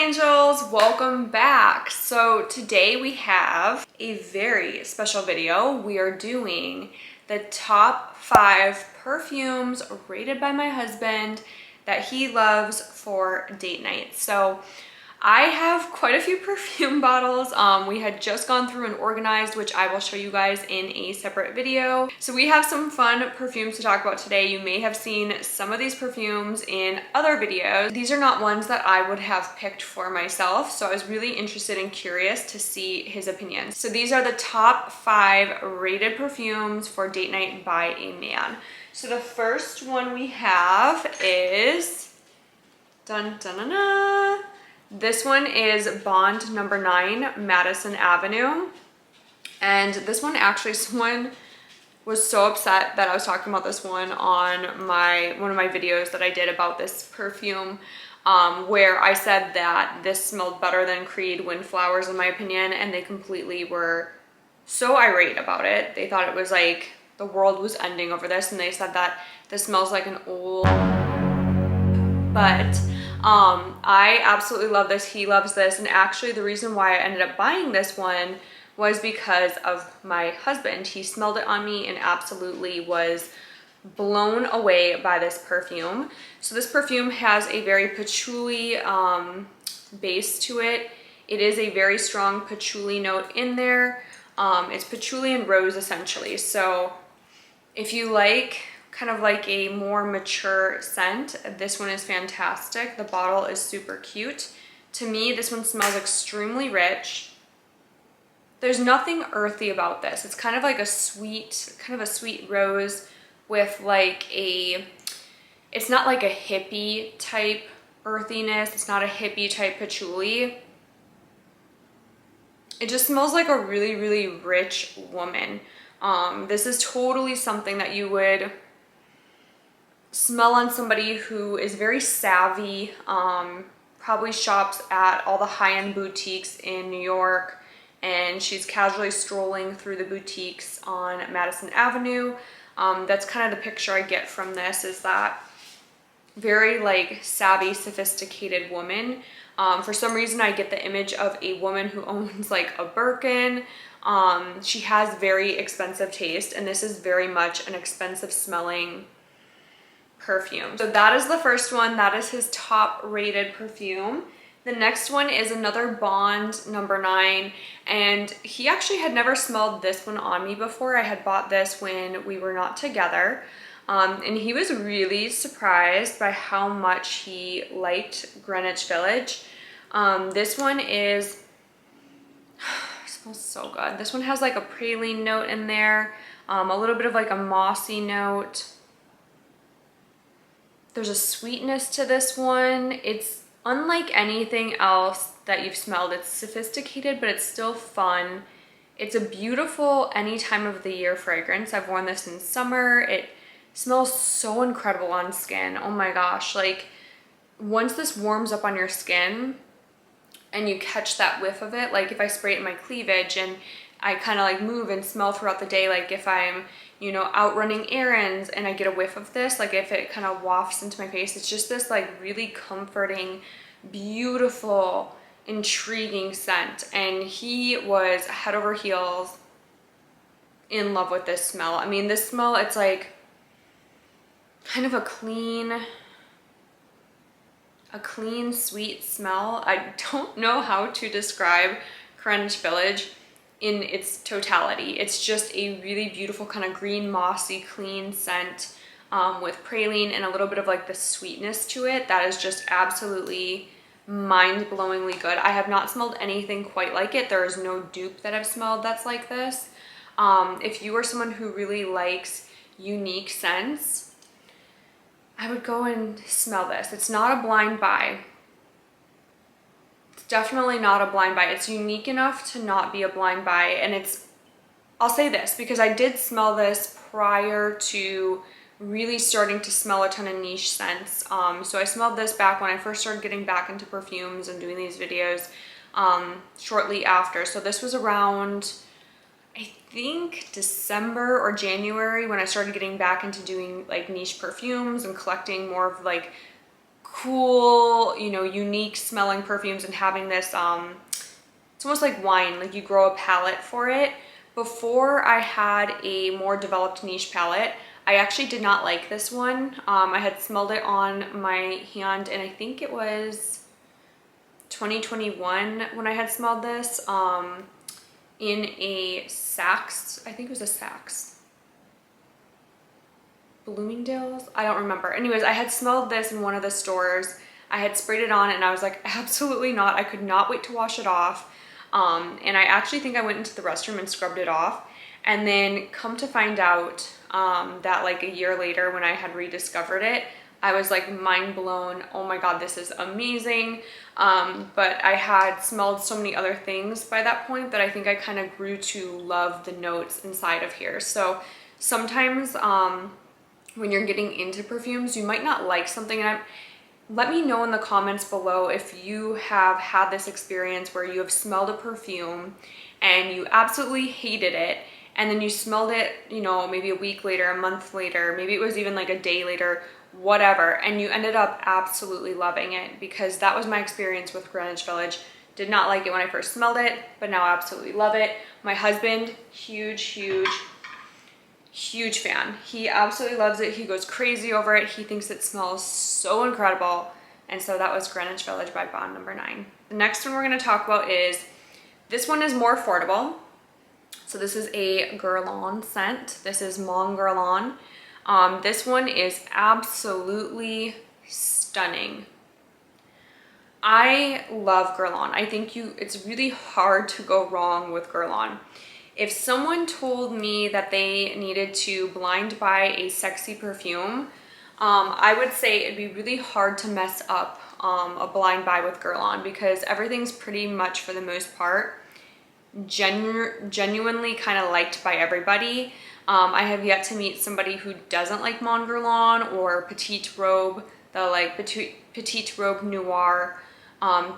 angels, welcome back. So today we have a very special video. We are doing the top 5 perfumes rated by my husband that he loves for date night. So I have quite a few perfume bottles. We had just gone through and organized, which I will show you guys in a separate video. So we have some fun perfumes to talk about today. You may have seen some of these perfumes in other videos. These are not ones that I would have picked for myself, so I was really interested and curious to see his opinions. So these are the top 5 rated perfumes for date night by a man. So the first one we have is this one is Bond number 9, Madison Avenue. And this one, actually, someone was so upset that I was talking about this one on one of my videos that I did about this perfume, where I said that this smelled better than Creed Windflowers in my opinion, and they completely were so irate about it. They thought it was like the world was ending over this, and they said that this smells like an old, but I absolutely love this. He loves this. And actually the reason why I ended up buying this one was because of my husband. He smelled it on me and absolutely was blown away by this perfume. So this perfume has a very patchouli base to it. It is a very strong patchouli note in there. It's patchouli and rose essentially. So if you like kind of like a more mature scent, this one is fantastic. The bottle is super cute. To me, this one smells extremely rich. There's nothing earthy about this. It's kind of like a sweet rose with like it's not like a hippie type earthiness. It's not a hippie type patchouli. It just smells like a really, really rich woman. This is totally something that you would smell on somebody who is very savvy, probably shops at all the high-end boutiques in New York, and she's casually strolling through the boutiques on Madison Avenue. That's kind of the picture I get from this, is that very like savvy, sophisticated woman. For some reason I get the image of a woman who owns like a Birkin. She has very expensive taste, and this is very much an expensive smelling perfume. So that is the first one. That is his top rated perfume. The next one is another Bond number 9, and he actually had never smelled this one on me before. I had bought this when we were not together, and he was really surprised by how much he liked Greenwich Village. This one is smells so good. This one has like a praline note in there, a little bit of like a mossy note. There's a sweetness to this one. It's unlike anything else that you've smelled. It's sophisticated, but it's still fun. It's a beautiful any time of the year fragrance. I've worn this in summer. It smells so incredible on skin. Oh my gosh. Like once this warms up on your skin and you catch that whiff of it, like if I spray it in my cleavage and I kind of like move and smell throughout the day, like if I'm, you know, out running errands and I get a whiff of this, like if it kind of wafts into my face, it's just this like really comforting, beautiful, intriguing scent. And he was head over heels in love with this smell. I mean, this smell, it's like kind of a clean, sweet smell. I don't know how to describe Greenwich Village in its totality. It's just a really beautiful kind of green, mossy, clean scent with praline and a little bit of like the sweetness to it that is just absolutely mind-blowingly good. I have not smelled anything quite like it. There is no dupe that I've smelled that's like this. If you are someone who really likes unique scents, I would go and smell this. It's not a blind buy. Definitely not a blind buy. It's unique enough to not be a blind buy. And it's, I'll say this because I did smell this prior to really starting to smell a ton of niche scents. So I smelled this back when I first started getting back into perfumes and doing these videos shortly after. So this was around, I think December or January when I started getting back into doing like niche perfumes and collecting more of like cool, you know, unique smelling perfumes and having this, it's almost like wine, like you grow a palette for it. Before I had a more developed niche palette, I actually did not like this one. I had smelled it on my hand, and I think it was 2021 when I had smelled this in a Saks, I think it was a Saks. Bloomingdale's? I don't remember. Anyways, I had smelled this in one of the stores. I had sprayed it on and I was like, absolutely not. I could not wait to wash it off. And I actually think I went into the restroom and scrubbed it off. And then come to find out that like a year later when I had rediscovered it, I was like mind blown. Oh my God, this is amazing. But I had smelled so many other things by that point that I think I kind of grew to love the notes inside of here. So sometimes when you're getting into perfumes, you might not like something. And let me know in the comments below if you have had this experience where you have smelled a perfume and you absolutely hated it, and then you smelled it, you know, maybe a week later, a month later, maybe it was even like a day later, whatever, and you ended up absolutely loving it, because that was my experience with Greenwich Village. Did not like it when I first smelled it, but now I absolutely love it. My husband, huge fan. He absolutely loves it. He goes crazy over it. He thinks it smells so incredible. And so that was Greenwich Village by Bond number 9. The next one we're going to talk about is, this one is more affordable. So this is a Guerlain scent. This is Mon Guerlain. This one is absolutely stunning. I love Guerlain. I think it's really hard to go wrong with Guerlain. If someone told me that they needed to blind buy a sexy perfume, I would say it'd be really hard to mess up a blind buy with Guerlain, because everything's pretty much, for the most part, genuinely kind of liked by everybody. I have yet to meet somebody who doesn't like Mon Guerlain or Petite Robe, the like Petite Robe Noir.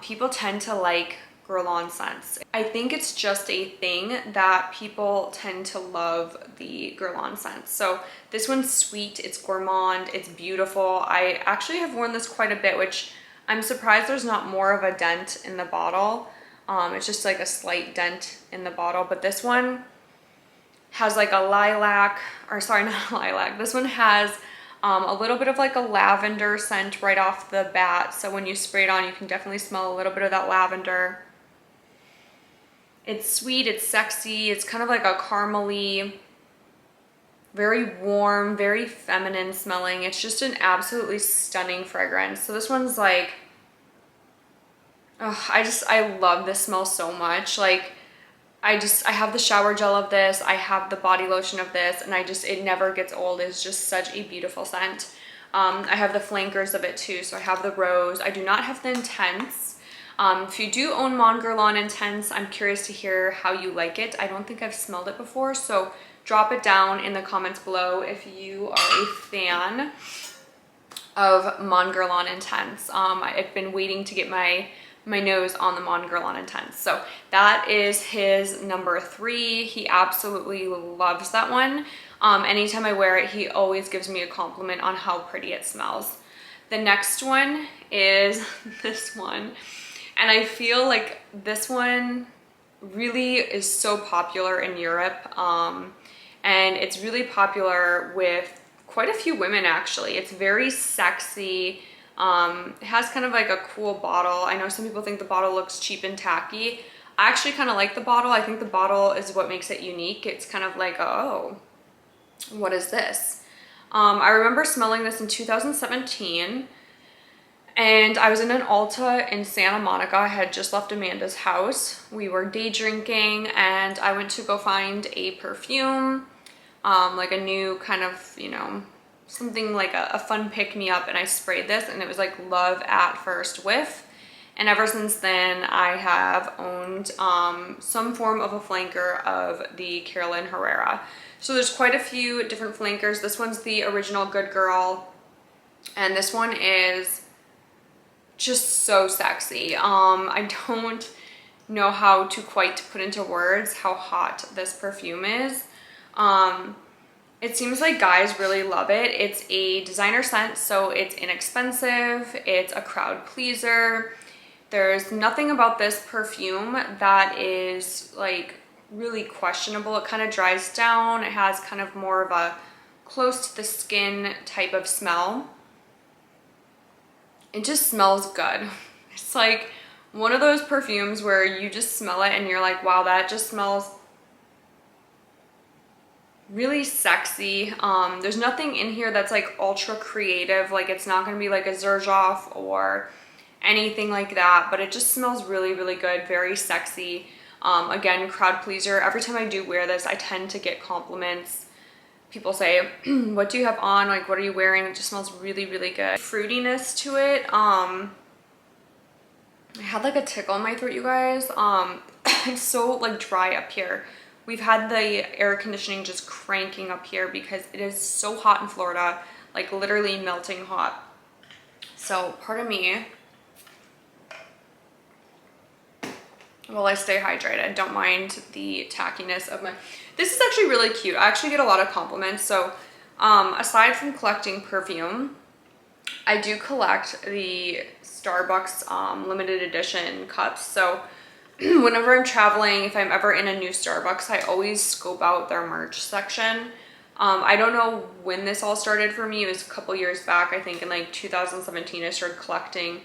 People tend to like Guerlain scents. I think it's just a thing that people tend to love the Guerlain scents. So this one's sweet, it's gourmand, it's beautiful. I actually have worn this quite a bit, which I'm surprised there's not more of a dent in the bottle. It's just like a slight dent in the bottle, but this one has like a lilac, or sorry, not a lilac. This one has a little bit of like a lavender scent right off the bat. So when you spray it on, you can definitely smell a little bit of that lavender. It's sweet, it's sexy, it's kind of like a caramely, very warm, very feminine smelling. It's just an absolutely stunning fragrance. So this one's like, oh, I love this smell so much. Like, I have the shower gel of this, I have the body lotion of this, and it never gets old. It's just such a beautiful scent. I have the flankers of it too. So I have the rose. I do not have the intense. If you do own Mon Guerlain Intense, I'm curious to hear how you like it. I don't think I've smelled it before, so drop it down in the comments below if you are a fan of Mon Guerlain Intense. I've been waiting to get my nose on the Mon Guerlain Intense. So that is his number 3. He absolutely loves that one. Anytime I wear it, he always gives me a compliment on how pretty it smells. The next one is this one. And I feel like this one really is so popular in Europe. And it's really popular with quite a few women, actually. It's very sexy. It has kind of like a cool bottle. I know some people think the bottle looks cheap and tacky. I actually kind of like the bottle. I think the bottle is what makes it unique. It's kind of like, oh, what is this? I remember smelling this in 2017. And I was in an Ulta in Santa Monica. I had just left Amanda's house. We were day drinking, and I went to go find a perfume, like a new kind of, you know, something like a fun pick-me-up, and I sprayed this, and it was like love at first whiff. And ever since then, I have owned some form of a flanker of the Carolyn Herrera. So there's quite a few different flankers. This one's the original Good Girl, and this one is just so sexy. I don't know how to quite put into words how hot this perfume is. It seems like guys really love it. It's a designer scent, so it's inexpensive. It's a crowd pleaser. There's nothing about this perfume that is like really questionable. It kind of dries down. It has kind of more of a close to the skin type of smell. It just smells good. It's like one of those perfumes where you just smell it and you're like, wow, that just smells really sexy. There's nothing in here that's like ultra creative. Like it's not gonna be like a Xerjoff or anything like that, but it just smells really, really good, very sexy. Again, crowd pleaser. Every time I do wear this, I tend to get compliments. People say, what do you have on? Like, what are you wearing? It just smells really, really good. Fruitiness to it. I had like a tickle in my throat, you guys. It's so like dry up here. We've had the air conditioning just cranking up here because it is so hot in Florida, like literally melting hot. So pardon me while I stay hydrated. Don't mind the tackiness of my... This is actually really cute. I actually get a lot of compliments. So aside from collecting perfume, I do collect the Starbucks limited edition cups. So whenever I'm traveling, if I'm ever in a new Starbucks, I always scope out their merch section. I don't know when this all started for me. It was a couple years back. I think in like 2017 I started collecting,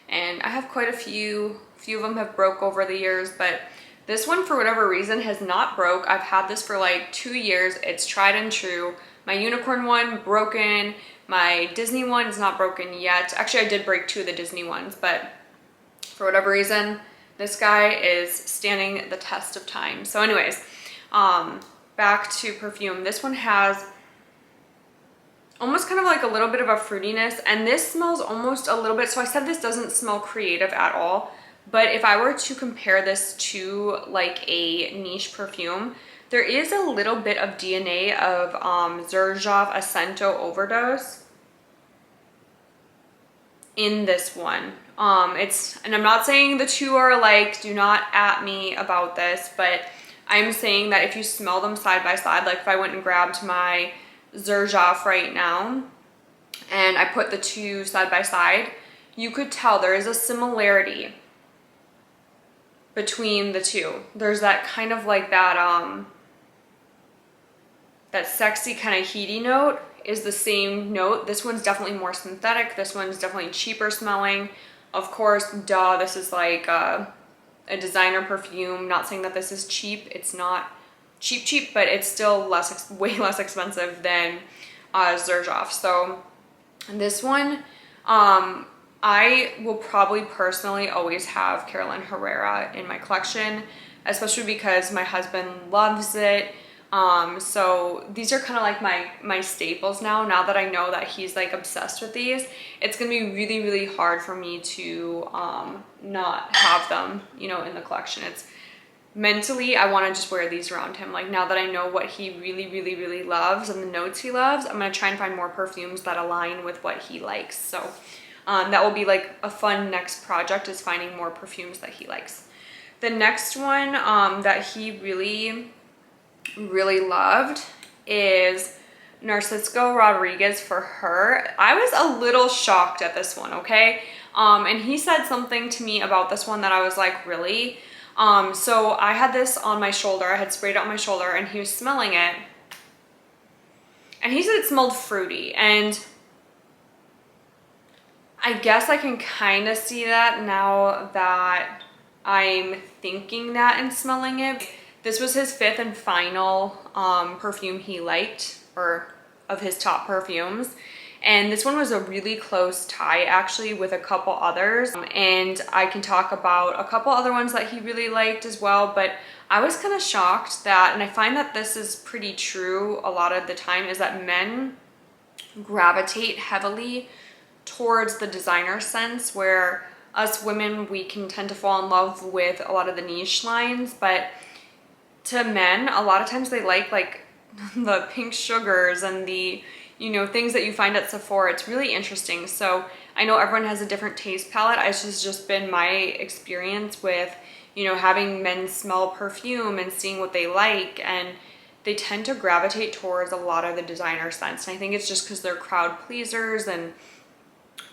and I have quite a few of them have broke over the years, but this one for whatever reason has not broke. I've had this for like 2 years. It's tried and true. My unicorn one broken. My Disney one is not broken yet. Actually, I did break 2 of the Disney ones, but for whatever reason, this guy is standing the test of time. So anyways, back to perfume. This one has almost kind of like a little bit of a fruitiness, and this smells almost a little bit, so I said this doesn't smell creative at all, but if I were to compare this to like a niche perfume, there is a little bit of DNA of Xerjoff Acento Overdose in this one. And I'm not saying the two are alike, do not at me about this, but I'm saying that if you smell them side by side, like if I went and grabbed my Xerjoff right now and I put the two side by side, you could tell there is a similarity between the two. There's that kind of like that that sexy kind of heady note is the same note. This one's definitely more synthetic. This one's definitely cheaper smelling. Of course, duh, this is like a designer perfume. Not saying that this is cheap. It's not cheap, but it's still way less expensive than Xerjoff. So this one, I will probably personally always have Carolina Herrera in my collection, especially because my husband loves it. So these are kind of like my staples now that I know that he's like obsessed with these. It's gonna be really, really hard for me to not have them, you know, in the collection. It's mentally, I want to just wear these around him. Like now that I know what he really, really, really loves and the notes he loves, I'm gonna try and find more perfumes that align with what he likes. So that will be like a fun next project, is finding more perfumes that he likes. The next one that he really loved is Narciso Rodriguez For Her. I was a little shocked at this one, okay? And he said something to me about this one that I was like, really? So I had this on my shoulder. I had sprayed it on my shoulder and he was smelling it. And he said it smelled fruity. And I guess I can kind of see that now that I'm thinking that and smelling it. This was his 5th and final perfume he liked, or of his top perfumes. And this one was a really close tie actually with a couple others. And I can talk about a couple other ones that he really liked as well. But I was kind of shocked that, and I find that this is pretty true a lot of the time, is that men gravitate heavily towards the designer scents, where us women, we can tend to fall in love with a lot of the niche lines. But to men, a lot of times they like the pink sugars and the, you know, things that you find at Sephora. It's really interesting. So I know everyone has a different taste palette. It's just been my experience with, you know, having men smell perfume and seeing what they like. And they tend to gravitate towards a lot of the designer scents. And I think it's just because they're crowd pleasers, and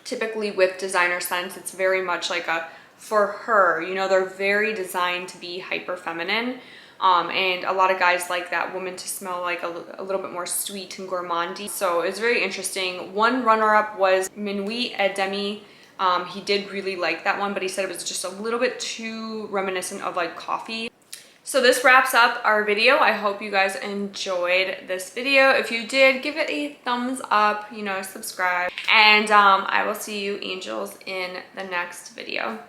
typically with designer scents, it's very much like a for her, you know, they're very designed to be hyper feminine. And a lot of guys like that woman to smell like a little bit more sweet and gourmandy. So it's very interesting. One runner-up was Minuit et Demi. He did really like that one, but he said it was just a little bit too reminiscent of like coffee. So this wraps up our video. I hope you guys enjoyed this video. If you did, give it a thumbs up, you know, subscribe. And I will see you angels in the next video.